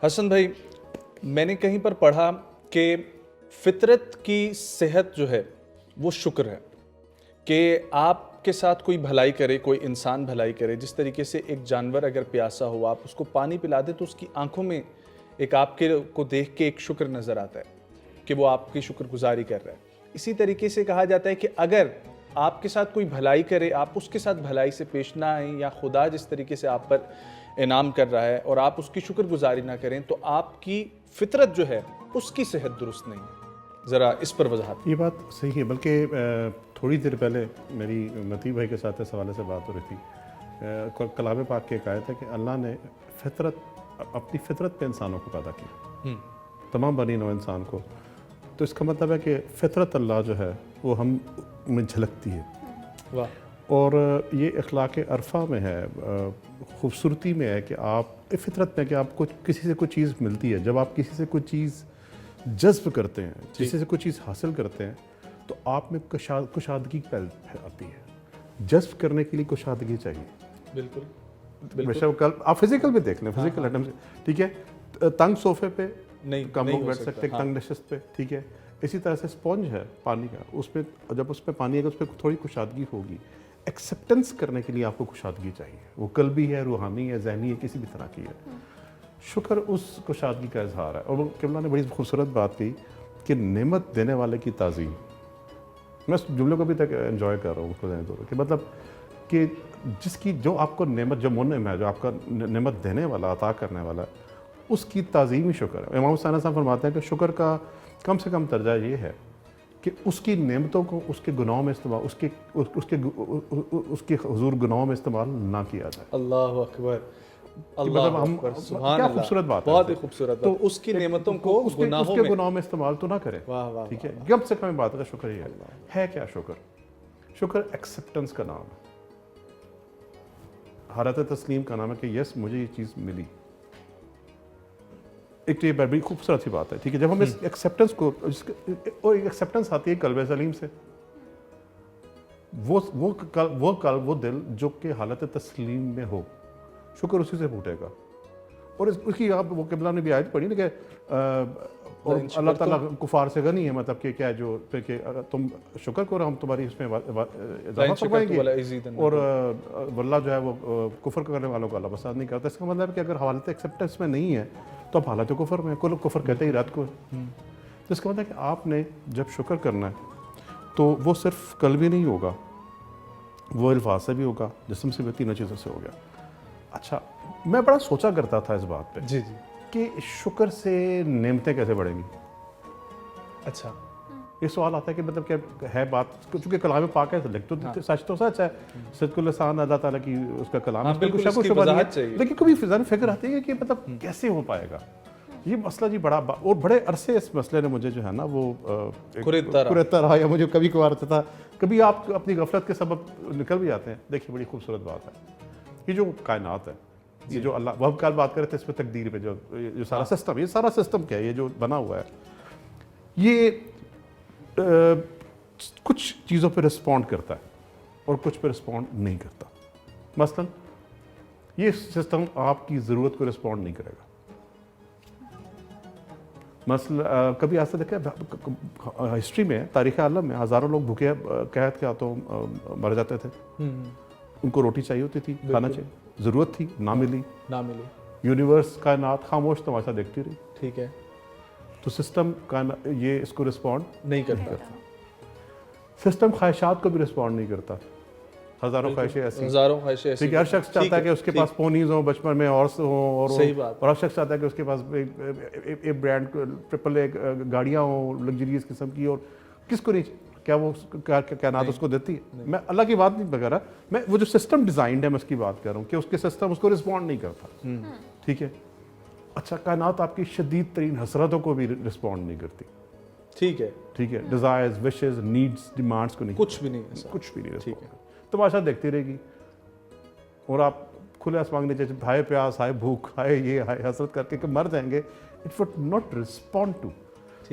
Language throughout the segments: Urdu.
حسن بھائی، میں نے کہیں پر پڑھا کہ فطرت کی صحت جو ہے وہ شکر ہے، کہ آپ کے ساتھ کوئی بھلائی کرے، کوئی انسان بھلائی کرے. جس طریقے سے ایک جانور اگر پیاسا ہو، آپ اس کو پانی پلا دیں تو اس کی آنکھوں میں ایک آپ کے کو دیکھ کے ایک شکر نظر آتا ہے کہ وہ آپ کی شکر گزاری کر رہا ہے. اسی طریقے سے کہا جاتا ہے کہ اگر آپ کے ساتھ کوئی بھلائی کرے، آپ اس کے ساتھ بھلائی سے پیش نہ آئیں، یا خدا جس طریقے سے آپ پر انعام کر رہا ہے اور آپ اس کی شکر گزاری نہ کریں، تو آپ کی فطرت جو ہے اس کی صحت درست نہیں ہے. ذرا اس پر وضاحت. یہ بات صحیح ہے، بلکہ تھوڑی دیر پہلے میری متی بھائی کے ساتھ اس حوالے سے بات ہو رہی تھی. کلام پاک کی ایک آیت ہے کہ اللہ نے اپنی فطرت پہ انسانوں کو پیدا کیا، تمام بنی نوع انسان کو. تو اس کا مطلب ہے کہ فطرت اللہ جو ہے وہ ہم میں جھلکتی ہے. واہ. اور یہ اخلاق عرفہ میں ہے، خوبصورتی میں ہے کہ آپ فطرت میں کہ آپ کو کسی سے کوئی چیز ملتی ہے. جب آپ کسی سے کوئی چیز جذب کرتے ہیں، کسی سے کوئی چیز حاصل کرتے ہیں، تو آپ میں کشادگی آتی ہے. جذب کرنے کے لیے کشادگی چاہیے. بالکل. آپ فزیکل بھی دیکھ لیں، فزیکل آئٹم سے، ٹھیک ہے. تنگ صوفے پہ کم لوگ بیٹھ سکتے، تنگ نشست پہ، ٹھیک ہے. اسی طرح سے اسپونج ہے پانی کا، اس پہ جب اس پہ پانی ہے اس پہ تھوڑی کشادگی ہوگی. ایکسیپٹنس کرنے کے لیے آپ کو کشادگی چاہیے، وہ قلبی ہے، روحانی ہے، ذہنی ہے، کسی بھی طرح کی ہے. شکر اس کشادگی کا اظہار ہے. اور قبلہ نے بڑی خوبصورت بات کی کہ نعمت دینے والے کی تعظیم. میں اس جملے کو بھی تک انجوائے کر رہا ہوں کہ مطلب کہ جس کی جو آپ کو نعمت، جو منعم ہے، جو آپ کا نعمت دینے والا، عطا کرنے والا ہے، اس کی تعظیم ہی شکر ہے. امام حسین صاحب فرماتے ہیں کہ شکر کا کم سے کم درجہ یہ ہے کہ اس کی نعمتوں کو اس کے گناہوں میں استعمال، اس کے حضور گناہوں میں استعمال نہ کیا جائے. اللہ اکبر، اللہ اکبر، سبحان کیا اللہ. خوبصورت بات ہے. بہت ہی خوبصورت. تو اس کی نعمتوں کو اس کے گناہوں میں استعمال تو نہ کرے. واہ واہ. ٹھیک ہے، کم سے کم بات ہے شکر ہی ہے. کیا شکر؟ شکر ایکسیپٹنس کا نام ہے، حالت تسلیم کا نام ہے کہ یس مجھے یہ چیز ملی. ایک تو یہ بڑی خوبصورت سی بات ہے. ٹھیک ہے، جب ہم اس ایکسیپٹنس کو، اور ایکسیپٹنس آتی ہے قلب سلیم سے. وہ دل جو کہ حالت تسلیم میں ہو، شکر اسی سے پھوٹے گا. اور اس کی آپ وہ قبلہ نے بھی آیت پڑھی نا کہ اور اللہ تعالیٰ کفار سے غنی ہے، مطلب کہ کیا جو کہ تم شکر کرو ہم تمہاری اس میں اضافہ فرمائیں گے، اور واللہ جو ہے وہ کفر کرنے والوں کو اللہ پسند نہیں کرتا. اس کا مطلب ہے کہ اگر حالت ایکسیپٹنس میں نہیں ہے تو آپ حالت کفر میں، کفر کہتے ہی رات کو. تو اس کا مطلب ہے کہ آپ نے جب شکر کرنا ہے تو وہ صرف قلبی نہیں ہوگا، وہ الفاظ سے بھی ہوگا، جسم سے بھی، تینوں چیزوں سے ہو گیا. اچھا، میں بڑا سوچا کرتا تھا اس بات پہ جی کہ شکر سے نعمتیں کیسے بڑھیں گی. اچھا، یہ سوال آتا ہے کہ مطلب کہ ہے بات، چونکہ کلام پاک ہے، لکھ تو سچ تو سچ ہے. صدق اللسان اللہ تعالیٰ کی اس کا کلام ہے، بالکل اس کی وضاحت چاہیے. لیکن کبھی فکر آتی ہے کہ مطلب کیسے ہو پائے گا یہ مسئلہ. جی بڑا، اور بڑے عرصے اس مسئلے نے مجھے جو ہے نا وہ کریتا رہا، یا مجھے کبھی کبھار آتا تھا. کبھی آپ اپنی غفلت کے سبب نکل بھی آتے ہیں. دیکھیے بڑی خوبصورت بات ہے یہ جو کائنات ہے، یہ جو اللہ، وہ ہم کل بات کر رہے تھے اس پہ تقدیر پہ، جو سارا سسٹم، یہ سارا سسٹم کیا ہے، یہ جو بنا ہوا ہے، یہ کچھ چیزوں پہ رسپونڈ کرتا ہے اور کچھ پہ رسپونڈ نہیں کرتا. مثلا یہ سسٹم آپ کی ضرورت کو رسپونڈ نہیں کرے گا. مثلا کبھی ایسا دیکھا ہسٹری میں، تاریخ عالم میں ہزاروں لوگ بھوکے قحط کے ہاتھوں مر جاتے تھے. ان کو روٹی چاہیے ہوتی تھی، کھانا چاہیے، ضرورت تھی، نہ ملی. یونیورس کائنات خاموش تماشا دیکھتی رہی. ٹھیک ہے، تو سسٹم یہ اس کو رسپونڈ نہیں کرتا. سسٹم خواہشات کو بھی رسپونڈ نہیں کرتا. ہزاروں خواہشیں ایسی، ٹھیک ہے. ہر شخص چاہتا ہے کہ اس کے پاس پونیز ہوں، بچپن میں ہارس ہوں، اور ہر شخص چاہتا ہے کہ اس کے پاس ایک برانڈ ٹرپل اے گاڑیاں ہوں لگژریز قسم کی. اور کس کو نہیں، کیا وہ کائنات اس کو دیتی ہے؟ میں اللہ کی بات نہیں کر رہا، میں وہ جو سسٹم ڈیزائنڈ ہے میں اس کی بات کر رہا ہوں کہ اس کے سسٹم اس کو رسپونڈ نہیں کرتا. ٹھیک ہے. اچھا، کائنات آپ کی شدید ترین حسرتوں کو بھی رسپونڈ نہیں کرتی. ٹھیک ہے، ٹھیک ہے. ڈیزائرز، وشز، نیڈز، ڈیمانڈس کو نہیں، کچھ بھی نہیں، کچھ بھی نہیں. ٹھیک ہے. تماشا دیکھتی رہے گی. اور آپ کھلے آسمان نیچے ہائے پیاس، ہائے بھوک، ہائے یہ، ہائے حسرت کر کے کہ مر جائیں گے. It would not respond to.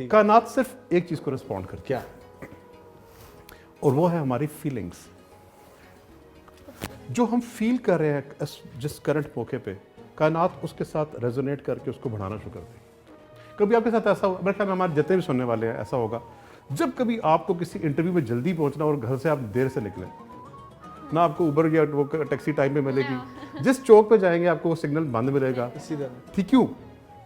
کائنات صرف ایک چیز کو رسپونڈ کرتی، کیا؟ اور وہ ہے ہماری فیلنگس. جو ہم فیل کر رہے ہیں جس کرنٹ موقع پہ، کائنات اس کے ساتھ ریزونیٹ کر کے اس کو بڑھانا شروع کر دے گی. کبھی آپ کے ساتھ ایسا میرے خیال میں ہمارے جتنے بھی سننے والے ہیں ایسا ہوگا, جب کبھی آپ کو کسی انٹرویو میں جلدی پہنچنا اور گھر سے آپ دیر سے نکلیں, نہ آپ کو اوبر یا وہ ٹیکسی ٹائم پہ ملے گی, جس چوک پہ جائیں گے آپ کو وہ سگنل بند ملے گا. ٹھیک, کیوں؟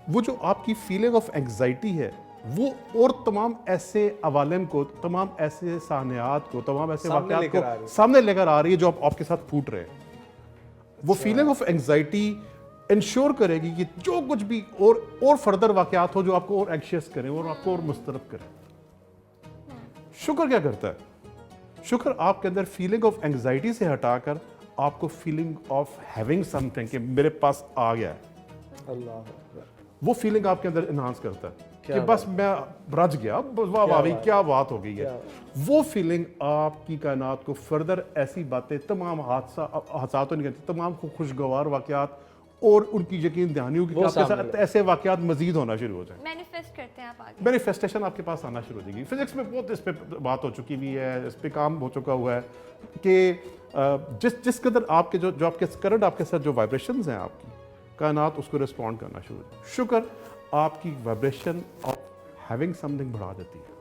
وہ جو آپ کی فیلنگ آف اینگزائٹی ہے وہ اور تمام ایسے عوالم کو, تمام ایسے سانحات کو, تمام ایسے واقعات کو سامنے لے کر آ رہی ہے جو آپ کے ساتھ پھوٹ رہے ہیں. وہ فیلنگ آف اینگزائٹی انشور کرے گی کہ جو کچھ بھی اور فردر واقعات ہو جو آپ کو اور اینکشیس کریں اور آپ کو اور مضطرب کریں. شکر کیا کرتا ہے؟ شکر آپ کے اندر فیلنگ آف اینگزائٹی سے ہٹا کر آپ کو feeling of having some thing کہ میرے پاس آ گیا ہے, وہ فیلنگ آپ کے اندر انہانس کرتا ہے کہ بس میں رج گیا, واہ واہ کیا بات ہو گئی ہے. وہ فیلنگ آپ کی کائنات کو فردر ایسی باتیں, تمام حادثات نہیں کرتی, تمام خوشگوار واقعات اور ان کی یقین دہانی ہوگی کہ آپ کے ساتھ ایسے واقعات مزید ہونا شروع ہو جائیں. مینیفیسٹ کرتے ہیں آپ آگے, مینیفیسٹیشن آپ کے پاس آنا شروع ہو جائے گی. فزکس میں بہت اس پہ بات ہو چکی ہوئی ہے, اس پہ کام ہو چکا ہوا ہے کہ جس قدر آپ کے جو آپ کے کرنٹ آپ کے ساتھ جو وائبریشنز ہیں آپ کی, کائنات اس کو رسپونڈ کرنا شروع ہو جائے. شکر آپ کی vibration of having some thing بڑھا دیتی ہے,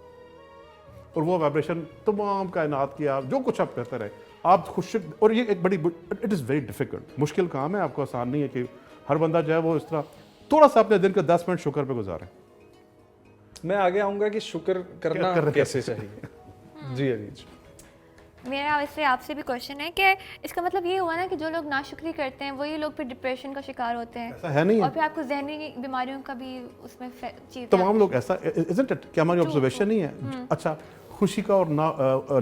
اور وہ وائبریشن تمام کائنات کی, آپ جو کچھ آپ کہتے رہے آپ خوش. اور یہ ایک بڑی اٹ از ویری ڈیفیکلٹ, مشکل کام ہے, آپ کو آسان نہیں ہے کہ ہر بندہ جو ہے وہ اس طرح تھوڑا سا اپنے دن کا 10 منٹ شکر پہ گزاریں. میں آگے آؤں گا کہ شکر کرنا کیسے چاہیے. جی عزیز, میرا ویسے آپ سے بھی کوشچن ہے کہ اس کا مطلب یہ ہوا نا کہ جو لوگ ناشکری کرتے ہیں وہی لوگ پھر ڈپریشن کا شکار ہوتے ہیں. ایسا ہے نہیں, اور پھر آپ کو ذہنی بیماریوں کا بھی اس میں چیز, تمام لوگ ایسا isn't it؟ کیا ہماری آبزرویشن نہیں ہے؟ اچھا, خوشی کا اور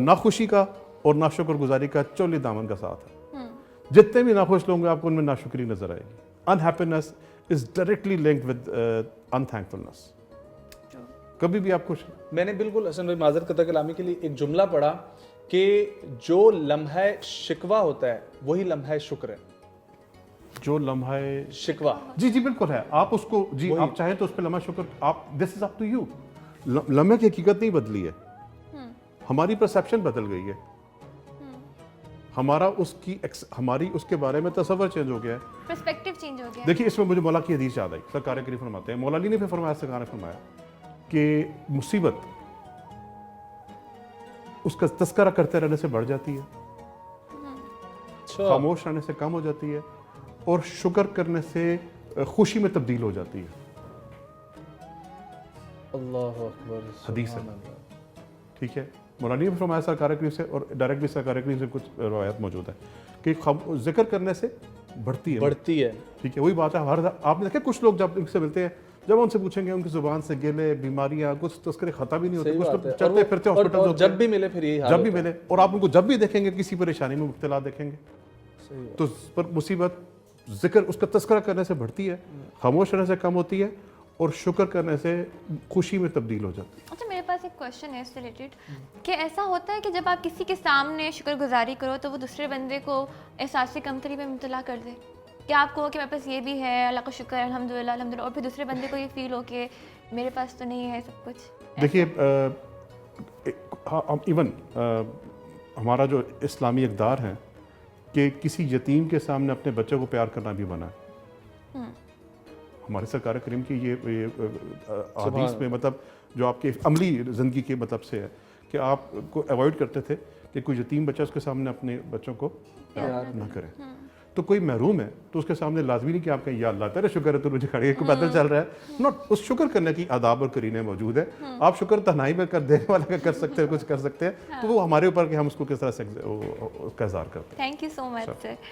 ناخوشی کا اور ناشکر گزاری کا چولی دامن کا ساتھ ہے. جتنے بھی ناخوش لوگ ہیں آپ کو ان میں ناشکری نظر آئے گی. unhappiness is directly linked with unthankfulness. کبھی بھی آپ خوش, میں نے بالکل حسن بھائی معذرت قطع کلامی کے لیے ایک جملہ پڑھا کہ جو لمحہ شکوہ ہوتا ہے وہی لمحہ شکر ہے. جو لمحہ شکوہ, جی بالکل ہے, آپ اس کو جی آپ چاہیں تو اس پہ لمحہ شکر, آپ دس از اپ ٹو یو. لمحے کی حقیقت نہیں بدلی ہے, ہماری پرسیپشن بدل گئی ہے, ہماری اس کے بارے میں تصور چینج ہو گیا ہے, پرسپیکٹیو چینج ہو گیا. دیکھیے اس میں مجھے مولا کی حدیث یاد آئی. سرکار کریم فرماتے ہیں, مولا علی نے بھی فرمایا, سرکار نے فرمایا کہ مصیبت اس کا تذکرہ کرتے رہنے سے بڑھ جاتی ہے, خاموش رہنے سے کم ہو جاتی ہے, اور شکر کرنے سے خوشی میں تبدیل ہو جاتی ہے. اللہ اکبر, حدیث ہے, ٹھیک ہے. مولانا نے بھی فرمایا سرکار کریم سے, اور ڈائریکٹ بھی سرکار کریم سے کچھ روایت موجود ہے کہ ذکر کرنے سے بڑھتی ہے. ٹھیک ہے, وہی بات ہے. آپ نے دیکھا کچھ لوگ جب ان سے ملتے ہیں, جب ان سے پوچھیں گے ان کی زبان سے گلے, بیماریاں, کچھ تذکرے خطا بھی نہیں ہوتے, کچھ لوگ چلتے پھرتے ہاسپٹل ہوتے ہیں, جب بھی ملے پھر یہی حال, جب بھی ملے, اور آپ ان کو جب بھی دیکھیں گے کسی پریشانی میں مبتلا دیکھیں گے, تو پر مصیبت ذکر اس کا تذکرہ کرنے سے بڑھتی ہے, خاموش رہنے سے کم ہوتی ہے, اور شکر کرنے سے خوشی میں تبدیل ہو جاتی ہے. اچھا, میرے پاس ایک کوشچن ہے اس سے ریلیٹڈ کہ ایسا ہوتا ہے کہ جب آپ کسی کے سامنے شکر گزاری کرو تو وہ دوسرے بندے کو احساس کمتری میں مبتلا کر دے, کہ آپ کو کہ میرے پاس یہ بھی ہے, اللہ کا شکر ہے, الحمدللہ الحمدللہ, اور پھر دوسرے بندے کو یہ فیل ہو کہ میرے پاس تو نہیں ہے سب کچھ. دیکھیے ایون ہمارا جو اسلامی اقدار ہے کہ کسی یتیم کے سامنے اپنے بچے کو پیار کرنا بھی منع ہے. ہمارے سرکار کریم کی یہ حدیث میں مطلب جو آپ کے عملی زندگی کے مطلب سے ہے کہ آپ کو ایوائڈ کرتے تھے کہ کوئی یتیم بچہ اس کے سامنے اپنے بچوں کو پیار نہ کرے. تو کوئی محروم ہے تو اس کے سامنے لازمی نہیں کہ آپ کہیں یا اللہ تیرا شکر ہے تو مجھے کھڑے کو پیدل چل رہا ہے. نوٹ, اس شکر کرنے کی آداب اور کرینے موجود ہے. آپ شکر تنہائی میں کر دینے والا کا کر سکتے ہیں, کچھ کر سکتے ہیں, تو وہ ہمارے اوپر کہ ہم اس کو کس طرح سے اس کا اظہار کرتے ہیں. Thank you so much sir.